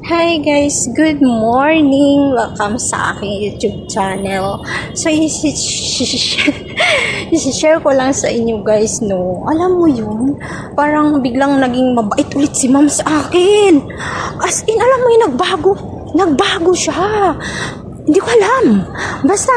Hi guys, good morning! Welcome sa aking YouTube channel. So, isi-share ko lang sa inyo guys, no? Alam mo yun, parang biglang naging mabait ulit si ma'am sa akin. As in, alam mo yun, nagbago siya. Hindi ko alam. Basta,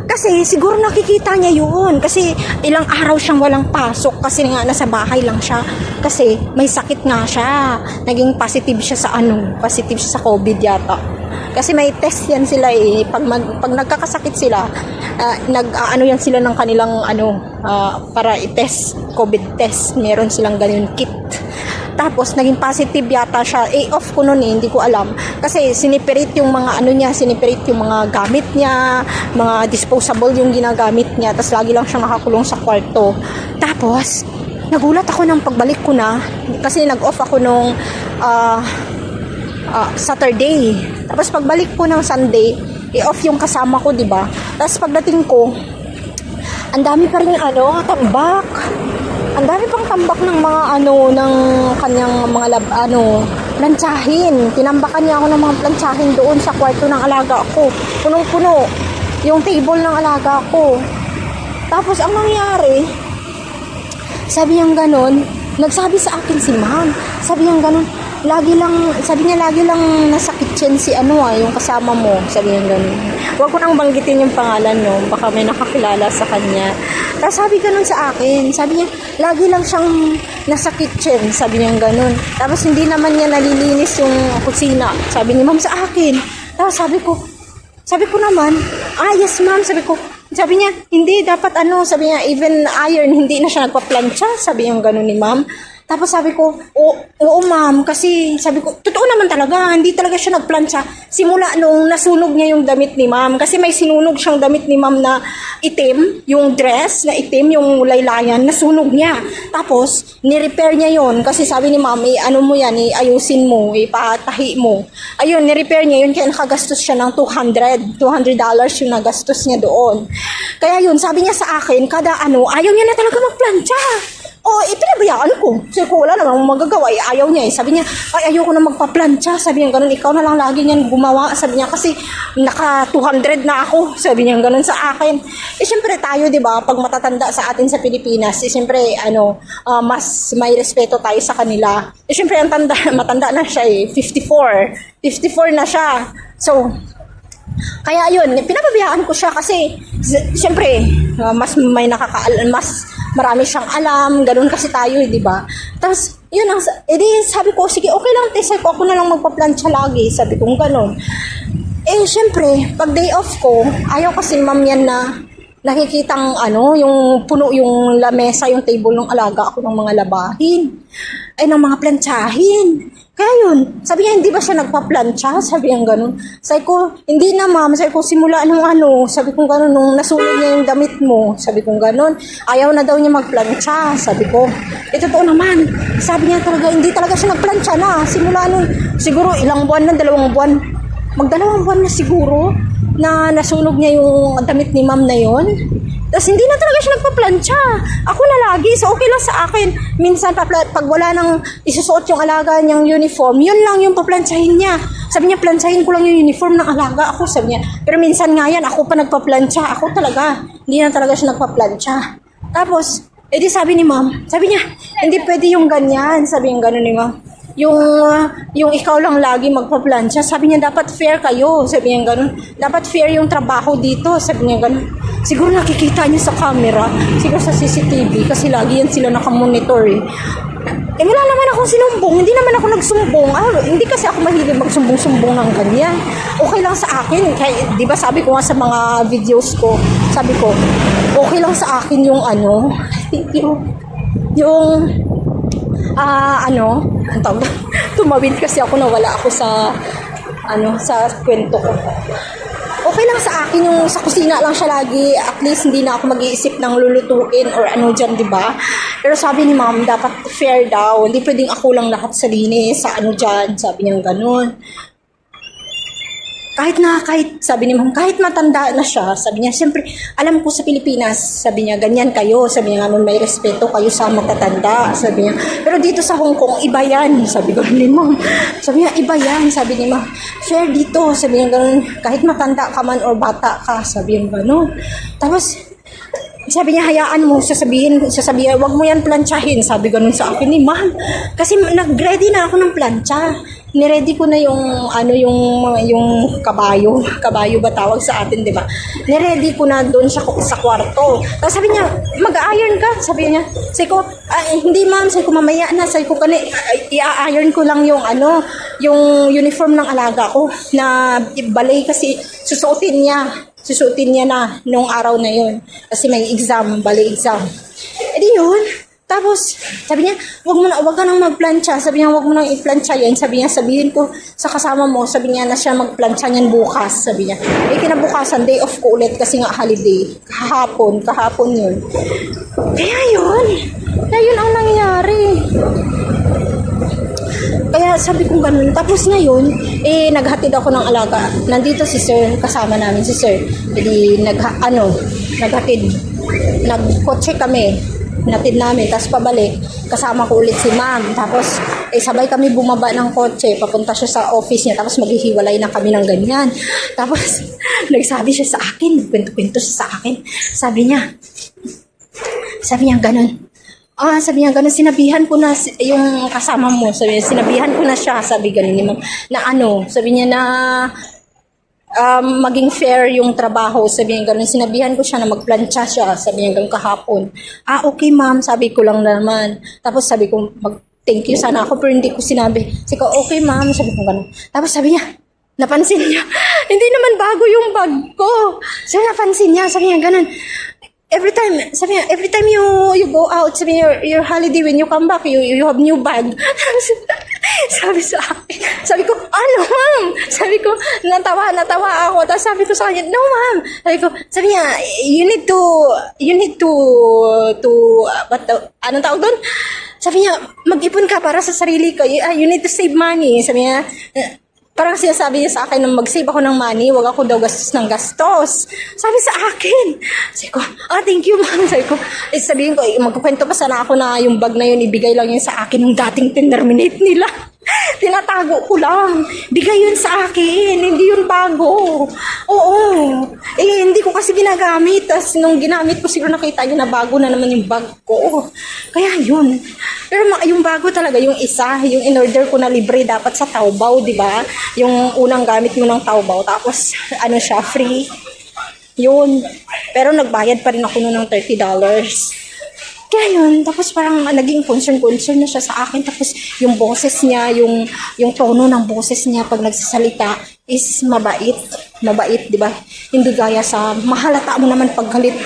kasi siguro nakikita niya yun. Kasi ilang araw siyang walang pasok. Kasi nga nasa bahay lang siya. Kasi may sakit nga siya. Naging positive siya positive siya sa COVID yata. Kasi may test yan sila eh. Pag nagkakasakit sila, yan sila ng kanilang para i-test, COVID test. Meron silang ganun kit. Tapos, naging positive yata siya. Off ko nun hindi ko alam. Kasi, siniperate yung mga siniperate yung mga gamit niya, mga disposable yung ginagamit niya. Tapos, lagi lang siyang nakakulong sa kwarto. Tapos, nagulat ako ng pagbalik ko na. Kasi, nag-off ako nung Saturday. Tapos, pagbalik ko ng Sunday, i-off yung kasama ko, diba? Tapos, pagdating ko, ang dami pa rin tambak. Ang dami pang tambak ng mga ng kanyang mga plantsahin. Tinambakan niya ako ng mga plantsahin doon sa kwarto ng alaga ko. Punong-puno yung table ng alaga ko. Tapos ang nangyari, sabi niya ganun, nagsabi sa akin si ma'am. Sabi niya ganun, lagi lang nasa kitchen si yung kasama mo. Sabi niya ganun. Huwag ko nang banggitin yung pangalan, no? Baka may nakakilala sa kanya. Tapos sabi ganun sa akin. Sabi niya, lagi lang siyang nasa kitchen. Sabi niya ganun. Tapos hindi naman niya nalilinis yung kusina. Sabi ni ma'am sa akin. Tapos sabi ko naman, yes ma'am. Sabi niya, hindi, dapat sabi niya, even iron, hindi na siya nagpa-plancha. Sabi niya ganun ni ma'am. Tapos sabi ko, oo ma'am, kasi sabi ko, totoo naman talaga, hindi talaga siya nagplansya. Simula nung nasunog niya yung damit ni ma'am, kasi may sinunog siyang damit ni ma'am na itim, yung dress na itim, yung laylayan, nasunog niya. Tapos, ni-repair niya yon kasi sabi ni ma'am, ayusin mo, ipatahi mo. Ayun, ni-repair niya yun, kaya nakagastos siya ng $200 yung nagastos niya doon. Kaya yun, sabi niya sa akin, kada ayaw niya na talaga magplansya. Pinabayaan ko. Sabi ko, wala namang magagawa. Ayaw niya eh. Sabi niya, ayoko na magpa-plancha. Sabi niya ganun, ikaw na lang lagi niyan gumawa. Sabi niya, kasi naka 200 na ako. Sabi niya ganun sa akin. Siyempre tayo, di ba, pag matatanda sa atin sa Pilipinas, siyempre, mas may respeto tayo sa kanila. Siyempre, matanda na siya eh. 54 na siya. So, kaya yun, pinababayaan ko siya kasi siyempre, mas marami siyang alam, ganun kasi tayo, di ba? Tapos, yun sabi ko, sige, okay lang, sabi ko, ako na lang magpa-plancha lagi, sabi ko, ganun. Siyempre, pag day off ko, ayaw kasi ma'am yan na nakikitang yung puno yung lamesa, yung table ng alaga ako ng mga labahin. Ng mga plantsahin. Kaya yun, sabi niya, hindi ba siya nagpa-plancha? Sabi niya ganun. Sabi ko, hindi na ma'am. Sabi ko, simula sabi ko ganun, nung nasunog niya yung damit mo. Sabi ko ganun, ayaw na daw niya mag-plancha. Sabi ko, totoo naman. Sabi niya talaga, hindi talaga siya nag-plancha na. Simula siguro ilang buwan na, 2 buwan. Mag-2 buwan na siguro na nasunog niya yung damit ni ma'am na yon. Tapos hindi na talaga siya nagpa-plancha. Ako na lagi, so okay lang sa akin. Minsan pag wala nang isusuot yung alaga niyang uniform, yun lang yung paplantsahin niya. Sabi niya, plantsahin ko lang yung uniform ng alaga ako. Sabi niya, pero minsan nga yan, ako pa nagpa-plancha. Ako talaga, hindi na talaga siya nagpa-plancha. Tapos, edi sabi ni ma'am, sabi niya, hindi pwede yung ganyan. Sabi yung gano'n ni ma'am. Yung ikaw lang lagi magpa-plancha. Sabi niya, dapat fair kayo. Sabi niya gano'n. Dapat fair yung trabaho dito. Sabi niya gano'n. Siguro nakikita niya sa camera. Siguro sa CCTV. Kasi lagi yan sila nakamonitor eh. Wala naman akong sinumbong. Hindi naman ako nagsumbong. Hindi kasi ako mahilig magsumbong-sumbong ng ganyan. Okay lang sa akin. Kaya, di ba sabi ko nga sa mga videos ko, sabi ko, okay lang sa akin yung ang tawag, tumawid kasi ako, nawala ako sa kwento ko. Okay lang sa akin yung sa kusina lang siya lagi, at least hindi na ako mag-iisip ng lulutuin or dyan, di ba? Pero sabi ni ma'am, dapat fair daw, hindi pwedeng ako lang lahat sa linis, sa dyan, sabi niya ganun. kahit sabi ni ma'am, kahit matanda na siya, sabi niya, siyempre, alam ko sa Pilipinas, sabi niya, ganyan kayo, sabi niya, nga, may respeto kayo sa matatanda, sabi niya, pero dito sa Hong Kong, iba yan, sabi ko ni ma'am, sabi niya, iba yan, sabi ni ma'am, fair dito, sabi niya, ganun, kahit matanda ka man or bata ka, sabi niya, ganun. Tapos, sabi niya, hayaan mo, sasabihin, wag mo yan plantsahin, sabi ganun sa akin ni ma'am, kasi nag-ready na ako ng plantsa. Niready ko na yung yung kabayo ba tawag sa atin, 'di ba? Niready ko na doon sa kwarto. Tapos sabi niya, mag-iron ka, sabi niya. Sabi ko, hindi ma'am, sabi ko mamaya na, sabi ko kani i-iron ko lang yung yung uniform ng alaga ko na balay kasi susuotin niya na nung araw na yun kasi may exam, balay exam. Edi yun. Tapos, sabi niya, wag ka nang magplantsa. Sabi niya, wag mo nang i-plantsa yan. Sabi niya, sabihin ko sa kasama mo, sabi niya na siya magplantsa niyan bukas. Sabi niya, kinabukasan, day off ko ulit kasi nga holiday. Kahapon yun. Kaya yun ang nangyari. Kaya sabi ko ganun. Tapos ngayon, naghatid ako ng alaga. Nandito si sir, kasama namin si sir. Jadi, naghatid. Nagkotse kami. Natid namin, tapos pabalik, kasama ko ulit si ma'am. Tapos, sabay kami bumaba ng kotse, papunta siya sa office niya, tapos maghihiwalay na kami ng ganyan. Tapos, nagsabi siya sa akin, kwento-kwento siya sa akin. Sabi niya ganun. Sabi niya ganun, sinabihan ko na yung kasama mo, sinabihan ko na siya, sabi ganun ni ma'am, na sabi niya na, maging fair yung trabaho, sabi niya ganun. Sinabihan ko siya na magplantsa siya, sabi niya hanggang kahapon. Okay ma'am, sabi ko lang naman. Tapos sabi ko, thank you sana ako, pero hindi ko sinabi. Sabi ko, okay ma'am, sabi ko ganun. Tapos sabi niya, napansin niya, hindi naman bago yung bag ko. So napansin niya, sabi niya ganun. Every time you go out, sabi niya, your holiday, when you come back, you have new bag. Sabi sa akin, sabi ko, ma'am? Sabi ko, natawa ako. Tapos sabi ko sa kanya, no ma'am. Sabi niya, you need to, anong tawag doon? Sabi niya, mag-ipon ka para sa sarili ko. You need to save money. Sabi niya, parang sinasabi niya sa akin na mag-save ako ng money, wag ako daw gastos ng gastos. Sabi sa akin. Sabi ko, thank you ma'am. Sabi ko, sabihin ko, magkukwento pa sana ako na yung bag na yun, ibigay lang yun sa akin ng dating tinterminate nila. Tinatago ko lang. Bigay yun sa akin, hindi yun bago. Oo. Hindi ko kasi ginagamit. Tapos nung ginamit ko, siguro nakita yun na bago na naman yung bag ko. Kaya yun. Pero yung bago talaga, yung isa, yung in-order ko na libre dapat sa Taobao, di ba? Yung unang gamit mo ng Taobao. Tapos, siya, free. Yun. Pero nagbayad pa rin ako noon ng $30. Kaya yun, tapos parang naging concern na siya sa akin. Tapos yung boses niya, yung tono ng boses niya pag nagsasalita is mabait, di ba? Hindi gaya sa mahalata mo naman paggalit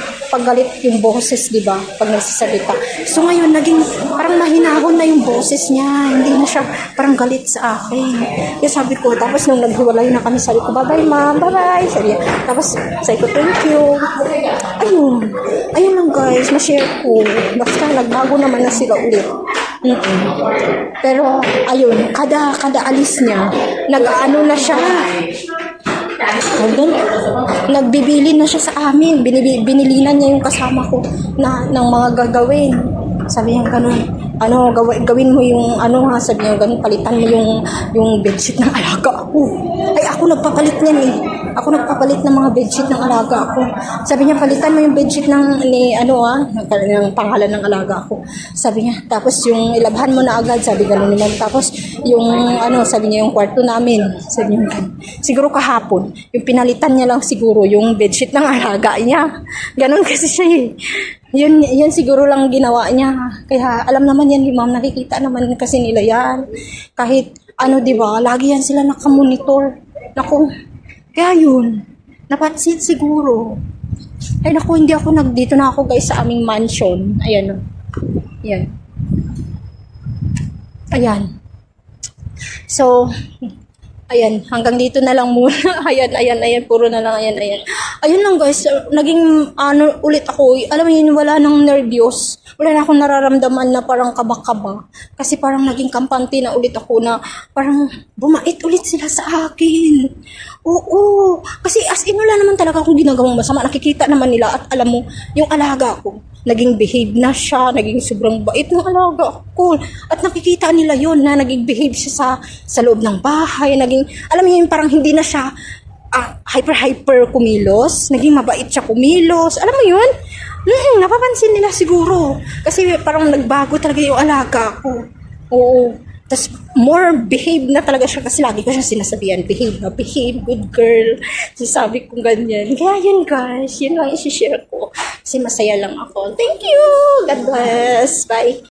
yung boses, di ba? Pag nagsasalita. So ngayon naging parang mahinahon na yung boses niya, hindi na siya parang galit sa akin. Kaya sabi ko, tapos nung naghiwalay na kami, sabi ko, bye-bye ma'am, bye-bye. Tapos sabi ko, thank you. Ayun lang guys, na-share ko. Basta nagbago naman na sila ulit. Pero ayun, kada alis niya, nag-ano na siya. Nagbibili na siya sa amin. Binilinan niya yung kasama ko ng mga gagawin. Sabi niya ganun, gawin mo yung sabi niya ganun, palitan mo yung bedsheet ng alaga ko. Ay, ako nagpapalit niyan eh. Ako nagpapalit ng mga bedsheet ng alaga ko. Sabi niya, palitan mo yung bedsheet ng pangalan ng alaga ko. Sabi niya, tapos yung ilabhan mo na agad, sabi ganun naman. Tapos yung sabi niya yung kwarto namin. Sabi niya, siguro kahapon, yung pinalitan niya lang siguro yung bedsheet ng alaga niya. Ganun kasi siya eh. Yun siguro lang ginawa niya. Kaya alam naman yan ni ma'am, nakikita naman kasi nila yan. Kahit di ba, lagi yan sila nakamonitor. Naku, kaya yun, napansin siguro. Ay naku, hindi ako dito na ako guys sa aming mansion. Ayan o. Ayan. So, Ayan, hanggang dito na lang muna. Ayan, puro na lang, ayan. Ayun lang guys, naging ulit ako, alam mo yun, wala nang nervyos. Wala na akong nararamdaman na parang kaba-kaba. Kasi parang naging kampante na ulit ako na parang bumait ulit sila sa akin. Oo, kasi as in wala naman talaga akong ginagawang masama. Nakikita naman nila at alam mo, yung alaga ko, naging behave na siya, naging sobrang bait ng alaga ko. At nakikita nila yun na naging behave siya sa loob ng bahay, naging, alam mo yun, parang hindi na siya hyper kumilos, naging mabait siya kumilos, alam mo yun? Napapansin nila siguro, kasi parang nagbago talaga yung alaga ko. Oo, tas more behave na talaga siya kasi lagi ko siya sinasabihan, behave, good girl. Sasabi ko ganyan. Kaya yun guys, yun lang isi-share ko. Kasi masaya lang ako. Thank you! God bless! Bye!